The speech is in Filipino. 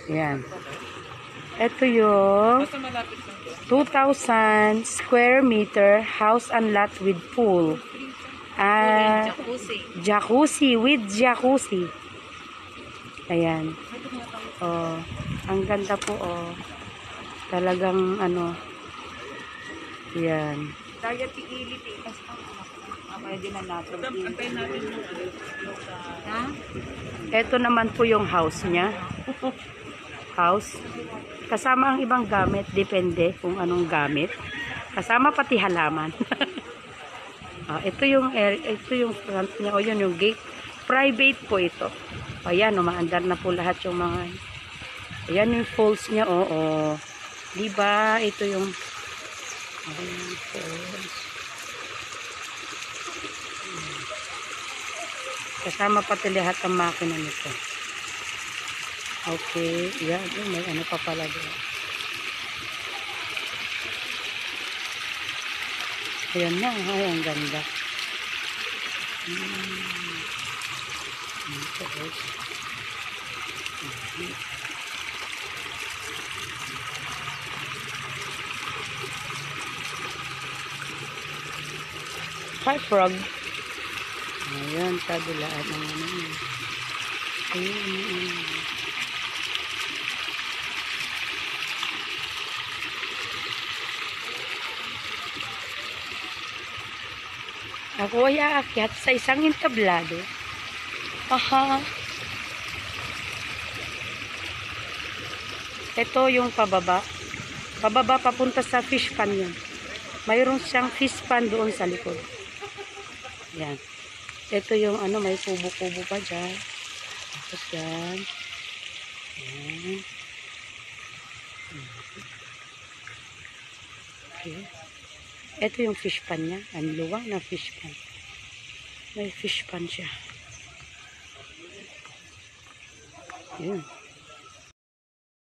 Yan. Ito yung 2,000 square meter house and lot with pool. Jacuzzi with jacuzzi. Ayan. Oh, ang ganda po oh. Talagang ano. Yan. Daya tiilit eh. Pwede na natin. Ha? Ito naman po yung house niya. House. Kasama ang ibang gamit. Depende kung anong gamit. Kasama pati halaman. Ito yung front niya. O yun yung gate. Private po ito. Ayan, umaandar na po lahat yung mga. Ayan yung falls niya. Oo. Diba? Ito yung falls. Kasama pati lahat ang makina nito. Okay. Yan. May ano pa pala doon. Ayan na. Ay, ang ganda. Hi, frog. Ayan, kabilaan ng ano yun. Ayan. Ako ay aakyat sa isang entablado. Aha. Ito yung pababa. Pababa papunta sa fish pan yun. Mayroon siyang fish pan doon sa likod. Yan. Ito yung ano, may kubo-kubo pa dyan. Tapos yan. Yan. Okay. Ito yung fish pan niya. Ang luwang na fish pan. May fish pan siya. Yun.